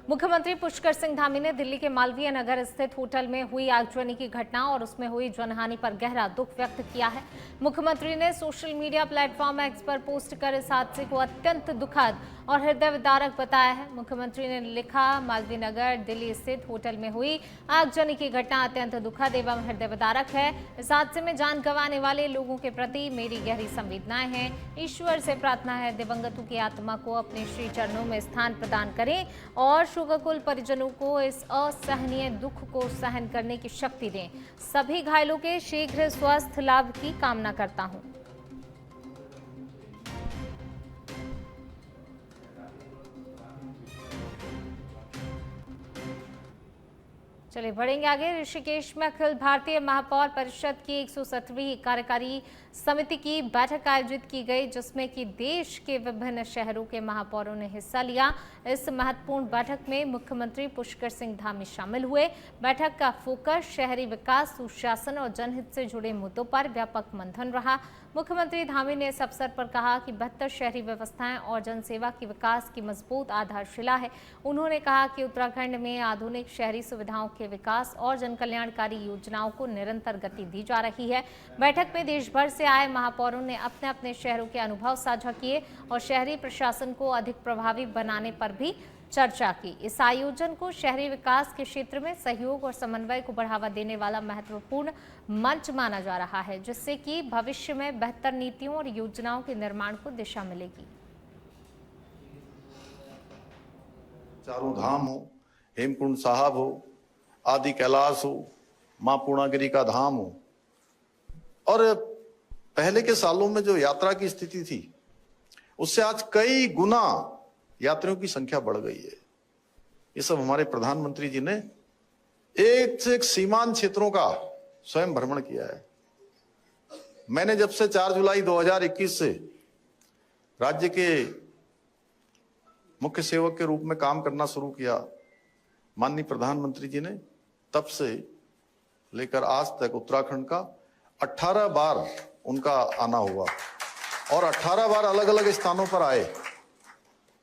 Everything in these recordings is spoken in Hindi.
मुख्यमंत्री पुष्कर सिंह धामी ने दिल्ली के मालवीय नगर स्थित होटल में हुई आगजनी की घटना और उसमें हुई जनहानि पर गहरा दुख व्यक्त किया है। मुख्यमंत्री ने सोशल मीडिया प्लेटफॉर्म एक्स पर पोस्ट कर इस हादसे को अत्यंत दुखद और हृदय विदारक बताया है। मुख्यमंत्री ने लिखा, मालवीय नगर दिल्ली स्थित होटल में हुई आगजनी की घटना अत्यंत दुखद एवं हृदय विदारक है। इस हादसे में जान गंवाने वाले लोगों के प्रति मेरी गहरी संवेदनाएं हैं। ईश्वर से प्रार्थना है दिवंगतों की आत्मा को अपने श्री चरणों में स्थान प्रदान करें और शोकाकुल परिजनों को इस असहनीय दुख को सहन करने की शक्ति दें। सभी घायलों के शीघ्र स्वस्थ लाभ की कामना करता हूं। चलिए बढ़ेंगे आगे। ऋषिकेश में अखिल भारतीय महापौर परिषद की 117वीं कार्यकारी समिति की बैठक आयोजित की गई, जिसमें कि देश के विभिन्न शहरों के महापौरों ने हिस्सा लिया। इस महत्वपूर्ण बैठक में मुख्यमंत्री पुष्कर सिंह धामी शामिल हुए। बैठक का फोकस शहरी विकास, सुशासन और जनहित से जुड़े मुद्दों पर व्यापक मंथन रहा। मुख्यमंत्री धामी ने इस अवसर पर कहा कि बेहतर शहरी व्यवस्थाएं और जनसेवा की विकास की मजबूत आधारशिला है। उन्होंने कहा कि उत्तराखंड में आधुनिक शहरी सुविधाओं के विकास और जनकल्याणकारी योजनाओं को निरंतर गति दी जा रही है। बैठक में देश भर से आए महापौरों ने अपने अपने शहरों के अनुभव साझा किए और शहरी प्रशासन को अधिक प्रभावी बनाने पर भी चर्चा की। इस आयोजन को शहरी विकास के क्षेत्र में सहयोग और समन्वय को बढ़ावा देने वाला महत्वपूर्ण मंच माना जा रहा है, जिससे कि भविष्य में बेहतर नीतियों और योजनाओं के निर्माण को दिशा मिलेगी। चारों धाम हो, हेमकुंड साहब हो, आदि कैलाश हो, मां पूर्णागिरी का धाम हो, और पहले के सालों में जो यात्रा की स्थिति थी उससे आज कई गुना यात्रियों की संख्या बढ़ गई है। ये सब हमारे प्रधानमंत्री जी ने एक से एक सीमांत क्षेत्रों का स्वयं भ्रमण किया है। मैंने जब से 4 जुलाई 2021 से राज्य के मुख्य सेवक के रूप में काम करना शुरू किया, माननीय प्रधानमंत्री जी ने तब से लेकर आज तक उत्तराखंड का 18 बार उनका आना हुआ और 18 बार अलग अलग स्थानों पर आए।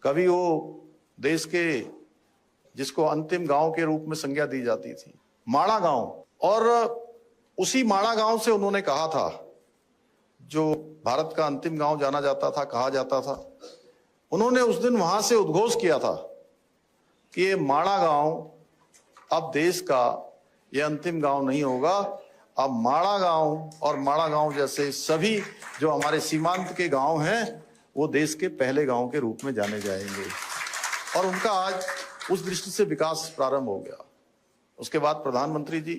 कभी वो देश के जिसको अंतिम गांव के रूप में संज्ञा दी जाती थी, माणा गांव, और उसी माणा गांव से उन्होंने कहा था, जो भारत का अंतिम गांव जाना जाता था, कहा जाता था, उन्होंने उस दिन वहां से उद्घोष किया था कि ये माणा गांव अब देश का ये अंतिम गांव नहीं होगा, अब माणा गांव और माणा गांव जैसे सभी जो हमारे सीमांत के गांव हैं वो देश के पहले गांव के रूप में जाने जाएंगे। और उनका आज उस दृष्टि से विकास प्रारंभ हो गया। उसके बाद प्रधानमंत्री जी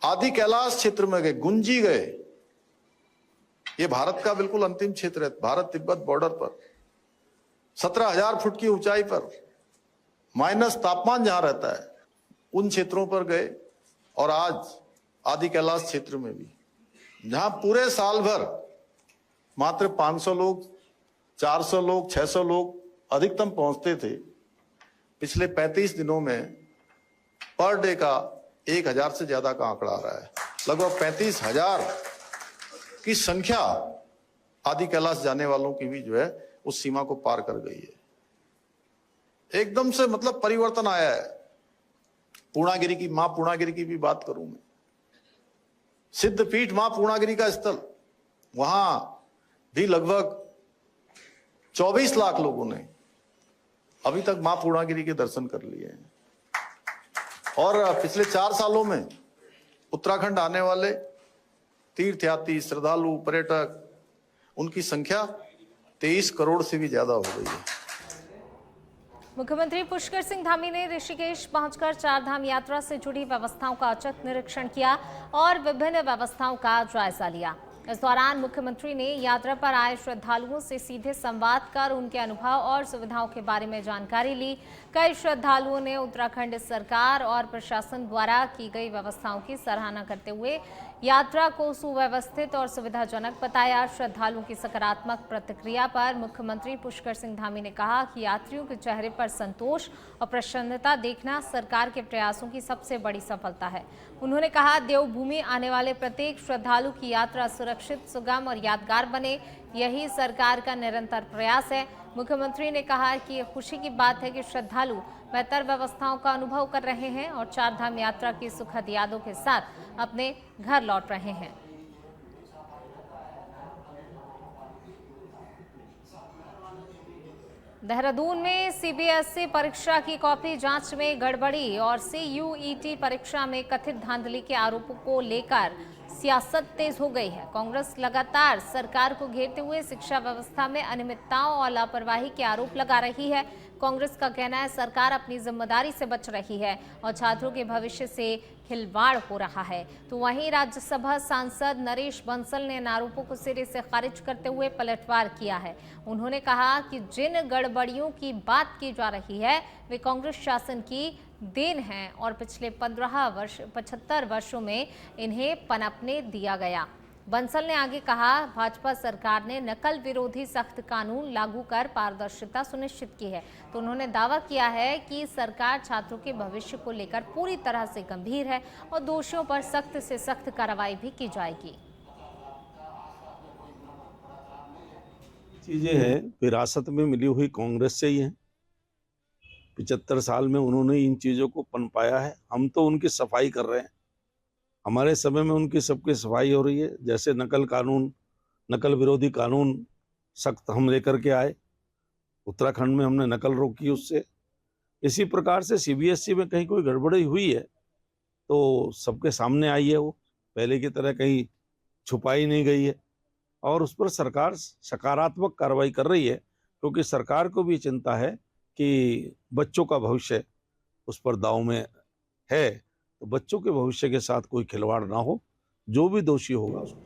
आदि कैलाश क्षेत्र में गए, गुंजी गए। ये भारत का बिल्कुल अंतिम क्षेत्र है, भारत तिब्बत बॉर्डर पर 17,000 फुट की ऊंचाई पर माइनस तापमान जहां रहता है, उन क्षेत्रों पर गए। और आज आदि कैलाश क्षेत्र में भी, जहां पूरे साल भर मात्र 500 लोग, 400 लोग, 600 लोग अधिकतम पहुंचते थे, पिछले 35 दिनों में पर डे का 1,000 से ज्यादा का आंकड़ा आ रहा है। लगभग 35,000 की संख्या आदि कैलाश जाने वालों की भी जो है उस सीमा को पार कर गई है। एकदम से मतलब परिवर्तन आया है। पूर्णागिरी की, मां पूर्णागिरी की भी बात करूं मैं, सिद्धपीठ मां पूर्णागिरी का स्थल, वहां भी लगभग 24 लाख लोगों ने अभी तक मां पूर्णागिरी के दर्शन कर लिए हैं। और पिछले 4 सालों में उत्तराखंड आने वाले तीर्थयात्री, श्रद्धालु, पर्यटक, उनकी संख्या 23 करोड़ से भी ज्यादा हो गई है। मुख्यमंत्री पुष्कर सिंह धामी ने ऋषिकेश पहुंचकर 4 धाम यात्रा से जुड़ी व्यवस्थाओं का औचक निरीक्षण किया और विभिन्न व्यवस्थाओं का जायजा लिया। इस दौरान मुख्यमंत्री ने यात्रा पर आए श्रद्धालुओं से सीधे संवाद कर उनके अनुभव और सुविधाओं के बारे में जानकारी ली। कई श्रद्धालुओं ने उत्तराखंड सरकार और प्रशासन द्वारा की गई व्यवस्थाओं की सराहना करते हुए यात्रा को सुव्यवस्थित और सुविधाजनक बताया। श्रद्धालुओं की सकारात्मक प्रतिक्रिया पर मुख्यमंत्री पुष्कर सिंह धामी ने कहा कि यात्रियों के चेहरे पर संतोष और प्रसन्नता देखना सरकार के प्रयासों की सबसे बड़ी सफलता है। उन्होंने कहा, देवभूमि आने वाले प्रत्येक श्रद्धालु की यात्रा सुरक्षित, सुगम और यादगार बने, यही सरकार का निरंतर प्रयास है। मुख्यमंत्री ने कहा कि ये खुशी की बात है कि श्रद्धालु बेहतर व्यवस्थाओं का अनुभव कर रहे हैं और चारधाम यात्रा की सुखद यादों के साथ अपने घर लौट रहे हैं। देहरादून में सीबीएसई परीक्षा की कॉपी जांच में गड़बड़ी और सीयूईटी परीक्षा में कथित धांधली के आरोपों को लेकर सियासत तेज हो गई है। कांग्रेस लगातार सरकार को घेरते हुए शिक्षा व्यवस्था में अनियमितताओं और लापरवाही के आरोप लगा रही है। कांग्रेस का कहना है सरकार अपनी जिम्मेदारी से बच रही है और छात्रों के भविष्य से खिलवाड़ हो रहा है। तो वहीं राज्यसभा सांसद नरेश बंसल ने इन आरोपों को सिरे से खारिज करते हुए पलटवार किया है। उन्होंने कहा कि जिन गड़बड़ियों की बात की जा रही है वे कांग्रेस शासन की देन है और पिछले 75 वर्षों में इन्हें पनपने दिया गया। बंसल ने आगे कहा, भाजपा सरकार ने नकल विरोधी सख्त कानून लागू कर पारदर्शिता सुनिश्चित की है। तो उन्होंने दावा किया है कि सरकार छात्रों के भविष्य को लेकर पूरी तरह से गंभीर है और दोषियों पर सख्त से सख्त कार्रवाई भी की जाएगी। चीजें हैं विरासत में मिली हुई कांग्रेस से ही है। 75 साल में उन्होंने इन चीजों को पनपाया है। हम तो उनकी सफाई कर रहे हैं। हमारे समय में उनकी सबकी सफाई हो रही है। जैसे नकल विरोधी कानून सख्त हम लेकर के आए, उत्तराखंड में हमने नकल रोकी उससे। इसी प्रकार से सीबीएसई में कहीं कोई गड़बड़ी हुई है तो सबके सामने आई है। वो पहले की तरह कहीं छुपाई नहीं गई है और उस पर सरकार सकारात्मक कार्रवाई कर रही है, क्योंकि सरकार को भी चिंता है कि बच्चों का भविष्य उस पर दांव में है, तो बच्चों के भविष्य के साथ कोई खिलवाड़ ना हो। जो भी दोषी होगा उसको।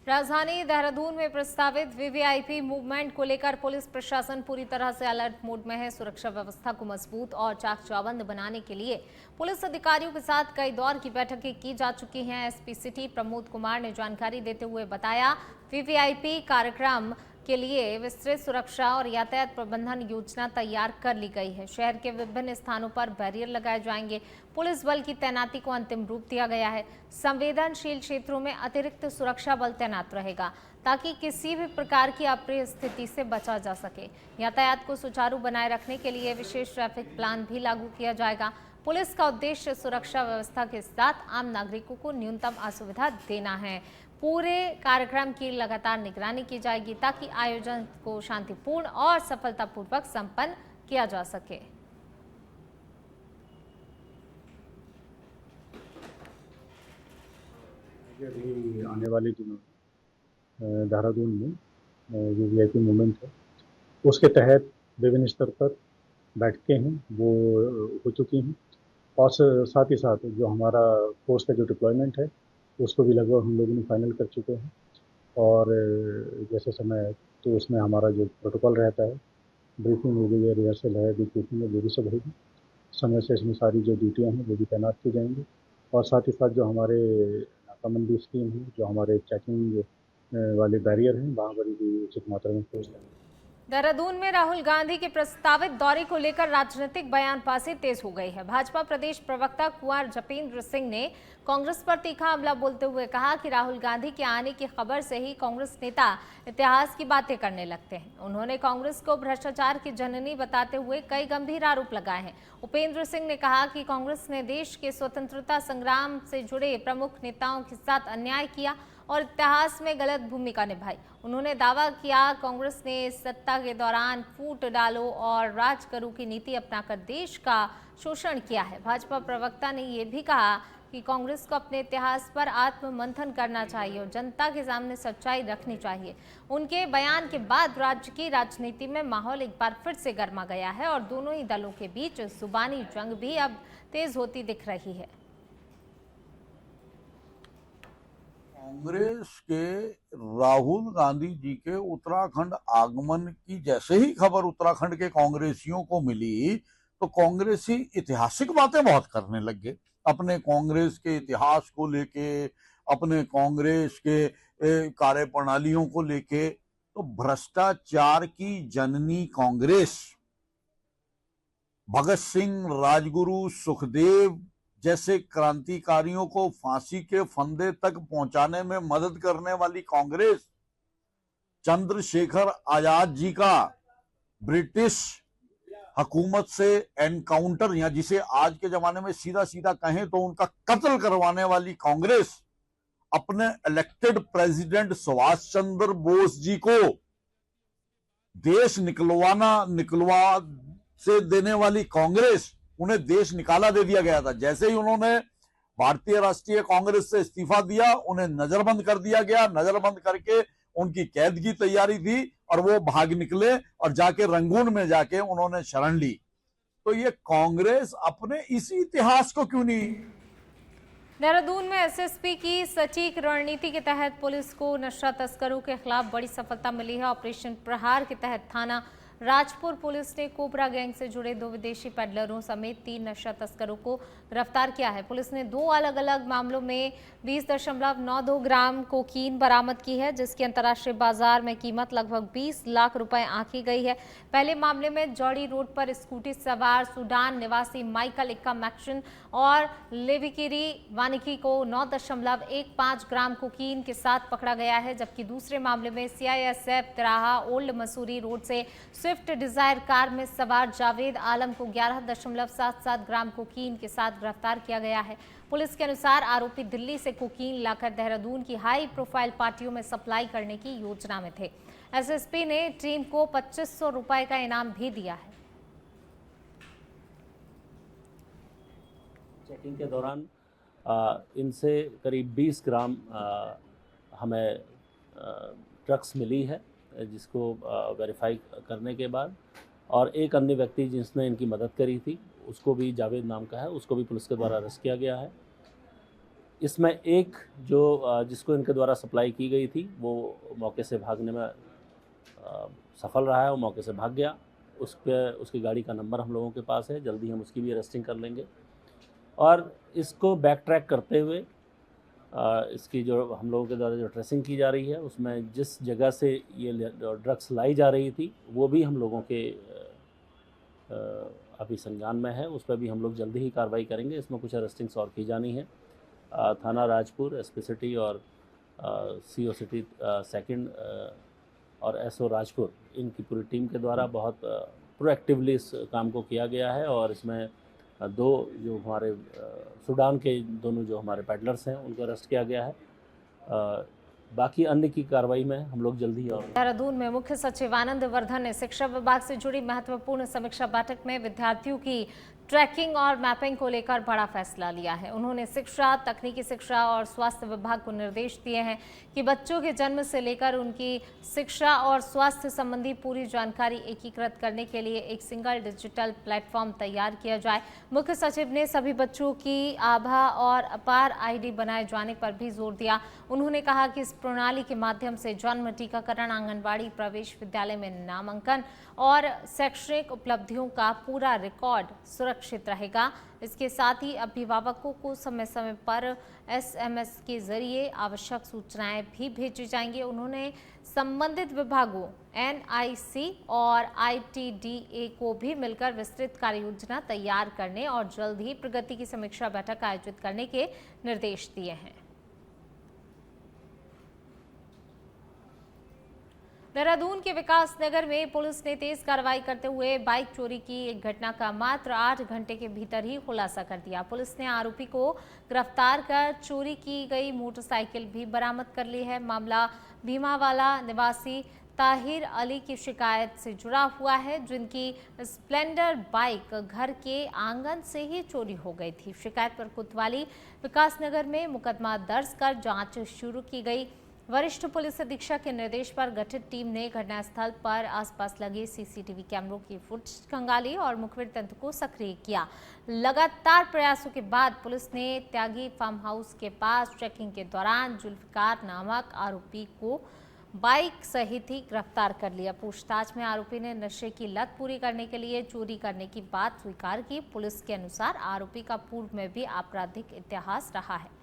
राजधानी देहरादून में प्रस्तावित वीवीआईपी मूवमेंट को लेकर पुलिस प्रशासन पूरी तरह से अलर्ट मोड में है। सुरक्षा व्यवस्था को मजबूत और चाक चौबंद बनाने के लिए पुलिस अधिकारियों के साथ कई दौर की बैठकें की जा चुकी हैं। एसपी सिटी प्रमोद कुमार ने जानकारी देते हुए बताया, वीवीआईपी कार्यक्रम के लिए विस्तृत सुरक्षा और यातायात प्रबंधन योजना तैयार कर ली गई है। शहर के विभिन्न स्थानों पर बैरियर लगाए जाएंगे। पुलिस बल की तैनाती को अंतिम रूप दिया गया है। संवेदनशील क्षेत्रों में अतिरिक्त सुरक्षा बल तैनात रहेगा ताकि किसी भी प्रकार की अप्रिय स्थिति से बचा जा सके। यातायात को सुचारू बनाए रखने के लिए विशेष ट्रैफिक प्लान भी लागू किया जाएगा। पुलिस का उद्देश्य सुरक्षा व्यवस्था के साथ आम नागरिकों को न्यूनतम असुविधा देना है। पूरे कार्यक्रम की लगातार निगरानी की जाएगी ताकि आयोजन को शांतिपूर्ण और सफलतापूर्वक संपन्न किया जा सके। अभी आने वाले दिनों देहरादून में वीवीआईपी मूवमेंट है, उसके तहत विभिन्न स्तर पर बैठकें हैं वो हो चुकी हैं और साथ ही साथ जो हमारा फोर्स का जो डिप्लॉयमेंट है उसको भी लगभग हम लोगों ने फाइनल कर चुके हैं। और जैसे समय तो उसमें हमारा जो प्रोटोकॉल रहता है, ब्रीफिंग हो गई है, रिहर्सल है, ब्रीफिंग है, वो भी सब होगी। समय से इसमें सारी जो ड्यूटियाँ हैं वो भी तैनात की जाएंगी और साथ ही साथ जो हमारे नाकाबंदी स्कीम है, जो हमारे चेकिंग वाले बैरियर हैं, वहाँ पर भी उचित मात्रा में फोर्स है। देहरादून में राहुल गांधी के प्रस्तावित दौरे को लेकर राजनीतिक बयानबाजी तेज हो गई है। भाजपा प्रदेश प्रवक्ता कुंवर जपेंद्र सिंह ने कांग्रेस पर तीखा हमला बोलते हुए कहा कि राहुल गांधी के आने की खबर से ही कांग्रेस नेता इतिहास की बातें करने लगते हैं। उन्होंने कांग्रेस को भ्रष्टाचार की जननी बताते हुए कई गंभीर आरोप लगाए हैं। उपेंद्र सिंह ने कहा कि कांग्रेस ने देश के स्वतंत्रता संग्राम से जुड़े प्रमुख नेताओं के साथ अन्याय किया और इतिहास में गलत भूमिका निभाई। उन्होंने दावा किया कांग्रेस ने सत्ता के दौरान फूट डालो और राज करो की नीति अपनाकर देश का शोषण किया है। भाजपा प्रवक्ता ने यह भी कहा कि कांग्रेस को अपने इतिहास पर आत्ममंथन करना चाहिए और जनता के सामने सच्चाई रखनी चाहिए। उनके बयान के बाद राज्य की राजनीति में माहौल एक बार फिर से गर्मा गया है और दोनों ही दलों के बीच जुबानी जंग भी अब तेज होती दिख रही है। कांग्रेस के राहुल गांधी जी के उत्तराखंड आगमन की जैसे ही खबर उत्तराखंड के कांग्रेसियों को मिली तो कांग्रेसी ऐतिहासिक बातें बहुत करने लगे, अपने कांग्रेस के इतिहास को लेके, अपने कांग्रेस के कार्य प्रणालियों को लेके। तो भ्रष्टाचार की जननी कांग्रेस, भगत सिंह, राजगुरु, सुखदेव जैसे क्रांतिकारियों को फांसी के फंदे तक पहुंचाने में मदद करने वाली कांग्रेस, चंद्रशेखर आजाद जी का ब्रिटिश हुकूमत से एनकाउंटर, या जिसे आज के जमाने में सीधा सीधा कहें तो उनका कत्ल करवाने वाली कांग्रेस अपने इलेक्टेड प्रेसिडेंट सुभाष चंद्र बोस जी को देश निकलवा से देने वाली कांग्रेस, उन्हें देश निकाला दे दिया गया था। जैसे ही उन्होंने भारतीय राष्ट्रीय कांग्रेस से इस्तीफा दिया, उन्हें नजरबंद कर दिया गया। नजरबंद करके उनकी कैद की तैयारी थी और वो भाग निकले और जाके रंगून में जाके उन्होंने शरण ली। तो ये कांग्रेस अपने इसी इतिहास को क्यों नहीं। देहरादून में एसएसपी की सटीक रणनीति के तहत पुलिस को नशा तस्करों के खिलाफ बड़ी सफलता मिली है। ऑपरेशन प्रहार के तहत थाना राजपुर पुलिस ने कोबरा गैंग से जुड़े 2 विदेशी पेडलरों समेत 3 नशा तस्करों को गिरफ्तार किया है। पुलिस ने 2 अलग अलग मामलों में 20.92 ग्राम कोकीन बरामद की है, जिसकी अंतर्राष्ट्रीय बाजार में कीमत लगभग 20 लाख रुपए आंकी गई है। पहले मामले में जौड़ी रोड पर स्कूटी सवार सूडान निवासी माइकल इक्का मैक्शन और लेविकिरी वानिकी को 9.15 ग्राम कोकीन के साथ पकड़ा गया है, जबकि दूसरे मामले में सीआईएसएफ तिराहा ओल्ड मसूरी रोड से स्विफ्ट डिजायर कार में सवार जावेद आलम को 11.77 ग्राम कोकीन के साथ गिरफ्तार किया गया है। पुलिस के अनुसार आरोपी दिल्ली से कोकीन लाकर देहरादून की हाई प्रोफाइल पार्टियों में सप्लाई करने की योजना में थे। एसएसपी ने टीम को 2500 रुपए का इनाम भी दिया है। चेकिंग के दौरान इनसे करीब 20 ग्राम हमें ड्रग्स मिली है, जिसको वेरीफाई करने के बाद, और एक अन्य व्यक्ति जिसने इनकी मदद करी थी, उसको भी जावेद नाम का है, उसको भी पुलिस के द्वारा अरेस्ट किया गया है। इसमें एक जिसको इनके द्वारा सप्लाई की गई थी वो मौके से भागने में सफल रहा है, वो मौके से भाग गया। उसकी गाड़ी का नंबर हम लोगों के पास है, जल्दी हम उसकी भी अरेस्टिंग कर लेंगे। और इसको बैक ट्रैक करते हुए इसकी जो हम लोगों के द्वारा जो ट्रेसिंग की जा रही है, उसमें जिस जगह से ये ड्रग्स लाई जा रही थी वो भी हम लोगों के अभी संज्ञान में है। उस पर भी हम लोग जल्दी ही कार्रवाई करेंगे। इसमें कुछ अरेस्टिंग्स और की जानी है। थाना राजपुर, एसपी सिटी और सीओ सिटी सेकंड और एसओ राजपुर, इनकी पूरी टीम के द्वारा बहुत प्रोएक्टिवली इस काम को किया गया है। और इसमें 2 जो हमारे सूडान के दोनों जो हमारे पैडलर्स हैं उनको अरेस्ट किया गया है। बाकी अन्य की कार्रवाई में हम लोग जल्दी। और देहरादून में मुख्य सचिव आनंद वर्धन ने शिक्षा विभाग से जुड़ी महत्वपूर्ण समीक्षा बैठक में विद्यार्थियों की ट्रैकिंग और मैपिंग को लेकर बड़ा फैसला लिया है। उन्होंने शिक्षा, तकनीकी शिक्षा और स्वास्थ्य विभाग को निर्देश दिए हैं कि बच्चों के जन्म से लेकर उनकी शिक्षा और स्वास्थ्य संबंधी पूरी जानकारी एकीकृत करने के लिए एक सिंगल डिजिटल प्लेटफॉर्म तैयार किया जाए। मुख्य सचिव ने सभी बच्चों की आभा और अपार आईडी बनाए जाने पर भी जोर दिया। उन्होंने कहा कि इस प्रणाली के माध्यम से जन्म, टीकाकरण, आंगनबाड़ी प्रवेश, विद्यालय में नामांकन और शैक्षणिक उपलब्धियों का पूरा रिकॉर्ड सुरक्षित रहेगा। इसके साथ ही अभिभावकों को समय समय पर एसएमएस के जरिए आवश्यक सूचनाएं भी भेजी जाएंगी। उन्होंने संबंधित विभागों एनआईसी और आईटीडीए को भी मिलकर विस्तृत कार्य योजना तैयार करने और जल्द ही प्रगति की समीक्षा बैठक आयोजित करने के निर्देश दिए हैं। देहरादून के विकास नगर में पुलिस ने तेज कार्रवाई करते हुए बाइक चोरी की एक घटना का मात्र 8 घंटे के भीतर ही खुलासा कर दिया। पुलिस ने आरोपी को गिरफ्तार कर चोरी की गई मोटरसाइकिल भी बरामद कर ली है। मामला भीमावाला निवासी ताहिर अली की शिकायत से जुड़ा हुआ है, जिनकी स्प्लेंडर बाइक घर के आंगन से ही चोरी हो गई थी। शिकायत पर कोतवाली विकास नगर में मुकदमा दर्ज कर जांच शुरू की गई। वरिष्ठ पुलिस अधीक्षक के निर्देश पर गठित टीम ने घटनास्थल पर आसपास लगे सीसीटीवी कैमरों की फुटेज खंगाली और मुखबिर तंत्र को सक्रिय किया। लगातार प्रयासों के बाद पुलिस ने त्यागी फार्म हाउस के पास चेकिंग के दौरान जुल्फिकार नामक आरोपी को बाइक सहित ही गिरफ्तार कर लिया। पूछताछ में आरोपी ने नशे की लत पूरी करने के लिए चोरी करने की बात स्वीकार की। पुलिस के अनुसार आरोपी का पूर्व में भी आपराधिक इतिहास रहा है।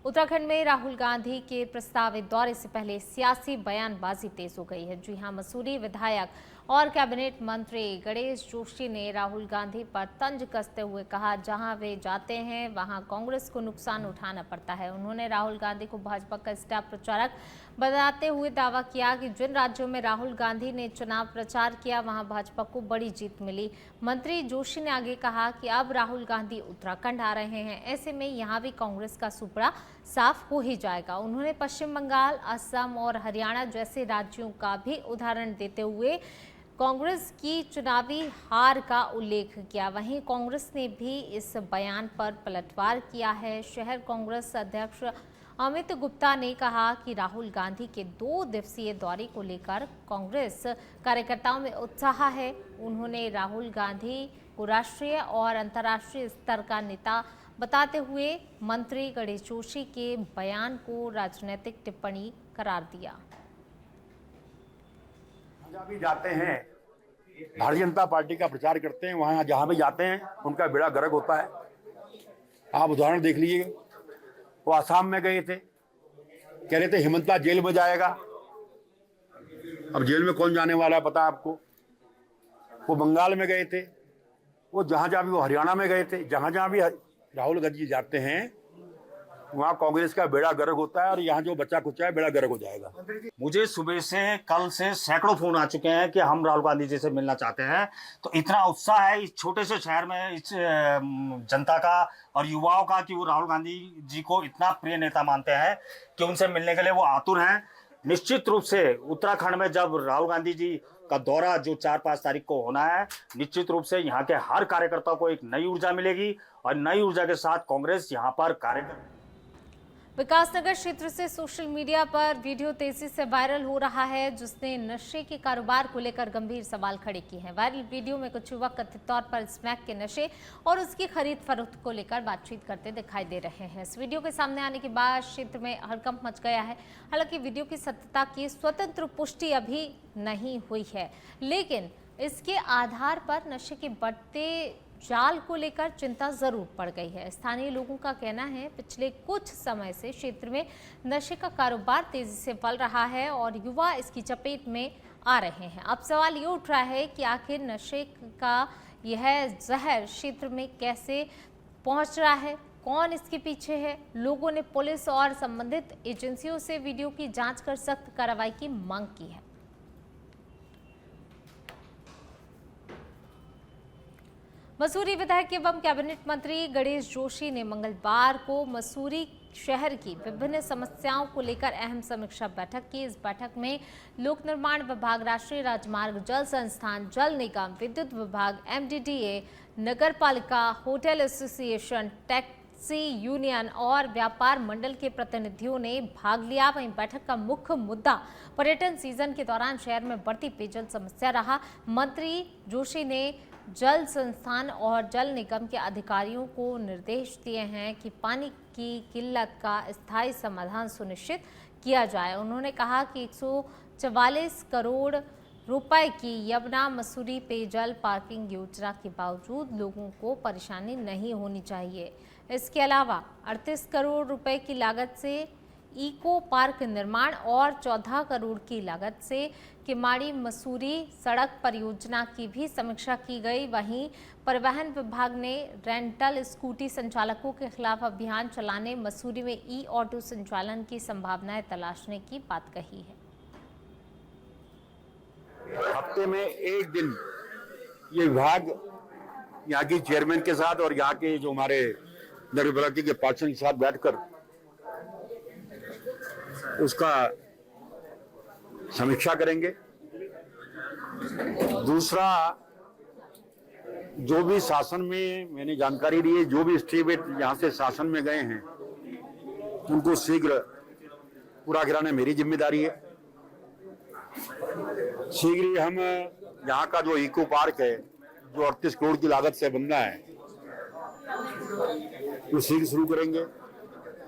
उत्तराखंड में राहुल गांधी के प्रस्तावित दौरे से पहले सियासी बयानबाजी तेज हो गई है। जी हां, मसूरी विधायक और कैबिनेट मंत्री गणेश जोशी ने राहुल गांधी पर तंज कसते हुए कहा, जहां वे जाते हैं वहां कांग्रेस को नुकसान उठाना पड़ता है। उन्होंने राहुल गांधी को भाजपा का स्टार प्रचारक बताते हुए दावा किया कि जिन राज्यों में राहुल गांधी ने चुनाव प्रचार किया वहां भाजपा को बड़ी जीत मिली। मंत्री जोशी ने आगे कहा कि अब राहुल गांधी उत्तराखंड आ रहे हैं, ऐसे में यहां भी कांग्रेस का सुपड़ा साफ हो ही जाएगा। उन्होंने पश्चिम बंगाल, असम और हरियाणा जैसे राज्यों का भी उदाहरण देते हुए कांग्रेस की चुनावी हार का उल्लेख किया। वहीं कांग्रेस ने भी इस बयान पर पलटवार किया है। शहर कांग्रेस अध्यक्ष अमित गुप्ता ने कहा कि राहुल गांधी के 2 दिवसीय दौरे को लेकर कांग्रेस कार्यकर्ताओं में उत्साह है। उन्होंने राहुल गांधी को राष्ट्रीय और अंतर्राष्ट्रीय स्तर का नेता बताते हुए मंत्री गणेश जोशी के बयान को राजनीतिक टिप्पणी करार दिया। जहाँ भी जाते हैं भारतीय जनता पार्टी का प्रचार करते हैं, वहाँ जहाँ भी जाते हैं उनका बेड़ा गर्क होता है। आप उदाहरण देख लीजिए, वो आसाम में गए थे, कह रहे थे हिमंता जेल में जाएगा। अब जेल में कौन जाने वाला है पता है आपको। वो बंगाल में गए थे, वो जहाँ जहाँ भी, वो हरियाणा में गए थे। जहाँ जहाँ भी राहुल गांधी जाते हैं वहाँ कांग्रेस का बेड़ा गर्क होता है, और यहाँ जो बच्चा कुचा है बेड़ा गर्क हो जाएगा। मुझे सुबह से कल से सैकड़ों फोन आ चुके हैं कि हम राहुल गांधी जी से मिलना चाहते हैं। तो इतना उत्साह है इस छोटे से शहर में इस जनता का और युवाओं का कि वो राहुल गांधी जी को इतना प्रिय नेता मानते हैं कि उनसे मिलने के लिए वो आतुर हैं। निश्चित रूप से उत्तराखंड में जब राहुल गांधी जी का दौरा जो 4-5 तारीख को होना है, निश्चित रूप से यहाँ के हर कार्यकर्ता को एक नई ऊर्जा मिलेगी, और नई ऊर्जा के साथ कांग्रेस यहाँ पर कार्य। विकासनगर क्षेत्र से सोशल मीडिया पर वीडियो तेजी से वायरल हो रहा है, जिसने नशे के कारोबार को लेकर गंभीर सवाल खड़े किए हैं। वायरल वीडियो में कुछ युवक कथित तौर पर स्मैक के नशे और उसकी खरीद फरोख्त को लेकर बातचीत करते दिखाई दे रहे हैं। इस वीडियो के सामने आने के बाद क्षेत्र में हड़कंप मच गया है। हालांकि वीडियो की सत्यता की स्वतंत्र पुष्टि अभी नहीं हुई है, लेकिन इसके आधार पर नशे के बढ़ते जाल को लेकर चिंता जरूर पड़ गई है। स्थानीय लोगों का कहना है पिछले कुछ समय से क्षेत्र में नशे का कारोबार तेजी से फैल रहा है और युवा इसकी चपेट में आ रहे हैं। अब सवाल ये उठ रहा है कि आखिर नशे का यह जहर क्षेत्र में कैसे पहुंच रहा है, कौन इसके पीछे है। लोगों ने पुलिस और संबंधित एजेंसियों से वीडियो की जांच कर सख्त कार्रवाई की मांग की है। मसूरी विधायक एवं कैबिनेट मंत्री गणेश जोशी ने मंगलवार को मसूरी शहर की विभिन्न समस्याओं को लेकर अहम समीक्षा बैठक की। इस बैठक में लोक निर्माण विभाग, राष्ट्रीय राजमार्ग, जल संस्थान, जल निगम, विद्युत विभाग, MDDA, नगर पालिका, होटल एसोसिएशन, टैक्सी यूनियन और व्यापार मंडल के प्रतिनिधियों ने भाग लिया। वहीं बैठक का मुख्य मुद्दा पर्यटन सीजन के दौरान शहर में बढ़ती पेयजल समस्या रहा। मंत्री जोशी ने जल संस्थान और जल निगम के अधिकारियों को निर्देश दिए हैं कि पानी की किल्लत का स्थायी समाधान सुनिश्चित किया जाए। उन्होंने कहा कि 144 करोड़ रुपए की यमुना मसूरी पेयजल पार्किंग योजना के बावजूद लोगों को परेशानी नहीं होनी चाहिए। इसके अलावा 38 करोड़ रुपए की लागत से इको पार्क निर्माण और 14 करोड़ की लागत से किमाड़ी मसूरी सड़क परियोजना की भी समीक्षा की गई। वहीं परिवहन विभाग ने रेंटल स्कूटी संचालकों के खिलाफ अभियान चलाने, मसूरी में ई-ऑटो संचालन की संभावनाएं तलाशने की बात कही है। हफ्ते में एक दिन ये विभाग यहाँ की चेयरमैन के साथ और यहाँ के जो हमारे नगर पालिका के पार्षद के साथ बैठकर उसका समीक्षा करेंगे। दूसरा, जो भी शासन में मैंने जानकारी ली है, जो भी एस्टीमेट यहाँ से शासन में गए हैं उनको शीघ्र पूरा कराना मेरी जिम्मेदारी है। शीघ्र ही हम यहाँ का जो इको पार्क है, जो 38 करोड़ की लागत से बनना है, वो शीघ्र शुरू करेंगे।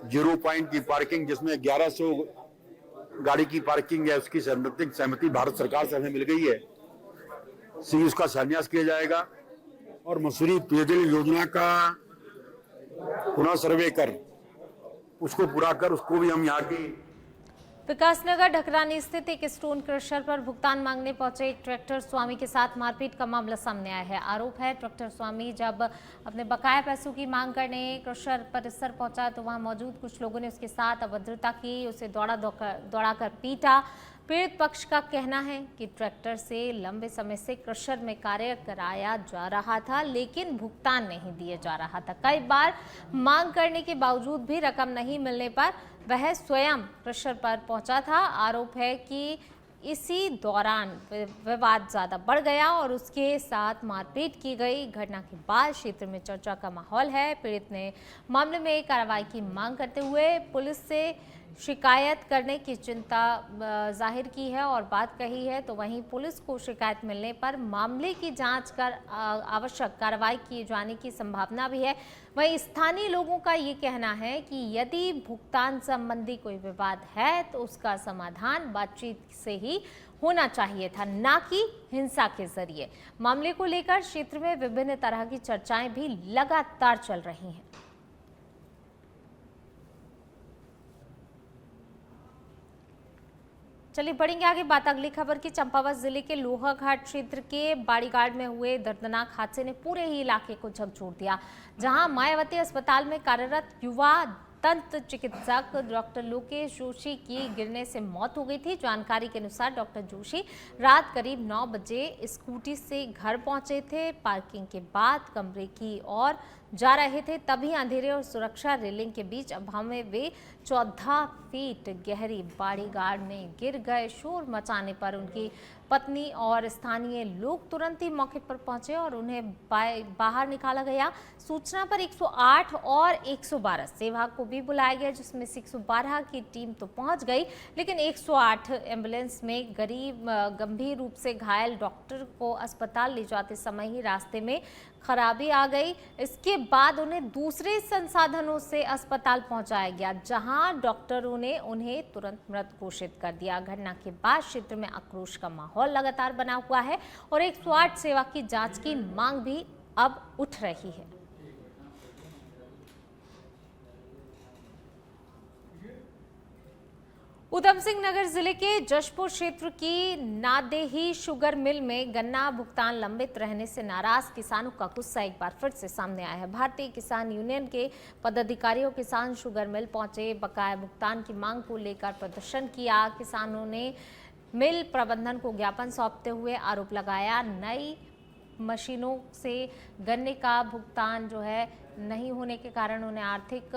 0 पॉइंट की पार्किंग, जिसमें 1100 गाड़ी की पार्किंग है, उसकी सहमति भारत सरकार से हमें मिल गई है। शीघ्र उसका शिलान्यास किया जाएगा और मसूरी पेयजल योजना का पुनः सर्वे कर उसको पूरा कर, उसको भी हम यहाँ की विकासनगर ढकरानी स्थित एक स्टोन क्रशर पर भुगतान मांगने पहुंचे एक ट्रैक्टर स्वामी के साथ मारपीट का मामला सामने आया है। आरोप है ट्रैक्टर स्वामी जब अपने बकाया पैसों की मांग करने क्रशर परिसर पहुंचा तो वहां मौजूद कुछ लोगों ने उसके साथ अभद्रता की, उसे दौड़ाकर पीटा। पीड़ित पक्ष का कहना है कि ट्रैक्टर से लंबे समय से क्रशर में कार्य कराया जा रहा था लेकिन भुगतान नहीं दिया जा रहा था। कई बार मांग करने के बावजूद भी रकम नहीं मिलने पर वह स्वयं क्रशर पर पहुंचा था। आरोप है कि इसी दौरान विवाद ज्यादा बढ़ गया और उसके साथ मारपीट की गई। घटना के बाद क्षेत्र में चर्चा का माहौल है। पीड़ित ने मामले में कार्रवाई की मांग करते हुए पुलिस से शिकायत करने की चिंता जाहिर की है और बात कही है। तो वहीं पुलिस को शिकायत मिलने पर मामले की जांच कर आवश्यक कार्रवाई किए जाने की संभावना भी है। वहीं स्थानीय लोगों का ये कहना है कि यदि भुगतान संबंधी कोई विवाद है तो उसका समाधान बातचीत से ही होना चाहिए था, ना कि हिंसा के जरिए। मामले को लेकर क्षेत्र में विभिन्न तरह की चर्चाएं भी लगातार चल रही हैं। चलिए बढ़ेंगे आगे, बात अगली खबर की। चंपावत जिले के लोहाघाट क्षेत्र के बाड़ीगाड़ में हुए दर्दनाक हादसे ने पूरे ही इलाके को झकझोर दिया, जहां मायावती अस्पताल में कार्यरत युवा दंत चिकित्सक डॉक्टर लोकेश जोशी की गिरने से मौत हो गई थी। जानकारी के अनुसार डॉक्टर जोशी रात करीब 9 बजे स्कूटी से घर पहुंचे थे। पार्किंग के बाद कमरे की ओर जा रहे थे, तभी अंधेरे और सुरक्षा रेलिंग के बीच अभाव में वे 14 फीट गहरी बाड़ीगाड़ में गिर गए। शोर मचाने पर उनकी पत्नी और स्थानीय लोग तुरंत ही मौके पर पहुंचे और उन्हें बाहर निकाला गया। सूचना पर 108 और 112 सेवा को भी बुलाया गया, जिसमें से 112 की टीम तो पहुंच गई, लेकिन 108 एम्बुलेंस में गंभीर रूप से घायल डॉक्टर को अस्पताल ले जाते समय ही रास्ते में खराबी आ गई। इसके बाद उन्हें दूसरे संसाधनों से अस्पताल पहुंचाया गया, जहां डॉक्टरों ने उन्हें तुरंत मृत घोषित कर दिया। घटना के बाद क्षेत्र में आक्रोश का माहौल लगातार बना हुआ है और 108 सेवा की जांच की मांग भी अब उठ रही है। उधम सिंह नगर जिले के जशपुर क्षेत्र की नादेही शुगर मिल में गन्ना भुगतान लंबित रहने से नाराज किसानों का गुस्सा एक बार फिर से सामने आया है। भारतीय किसान यूनियन के पदाधिकारियों किसान शुगर मिल पहुंचे, बकाया भुगतान की मांग को लेकर प्रदर्शन किया। किसानों ने मिल प्रबंधन को ज्ञापन सौंपते हुए आरोप लगाया, नई मशीनों से गन्ने का भुगतान जो है नहीं होने के कारण उन्हें आर्थिक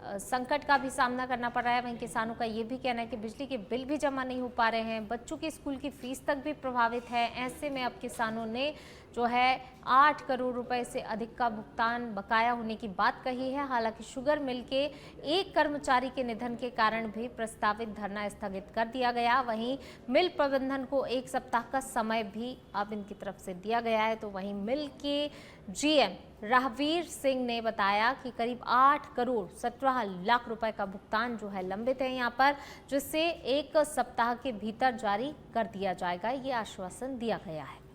संकट का भी सामना करना पड़ रहा है। वहीं किसानों का ये भी कहना है कि बिजली के बिल भी जमा नहीं हो पा रहे हैं, बच्चों की स्कूल की फीस तक भी प्रभावित है। ऐसे में अब किसानों ने जो है 8 करोड़ रुपए से अधिक का भुगतान बकाया होने की बात कही है। हालांकि शुगर मिल के एक कर्मचारी के निधन के कारण भी प्रस्तावित धरना स्थगित कर दिया गया। वहीं मिल प्रबंधन को 1 सप्ताह का समय भी अब इनकी तरफ से दिया गया है। तो वहीं मिल के जीएम राहवीर सिंह ने बताया कि करीब 8 करोड़ 17 लाख रुपए का भुगतान जो है लंबित है यहाँ पर, जिससे 1 सप्ताह के भीतर जारी कर दिया जाएगा, ये आश्वासन दिया गया है।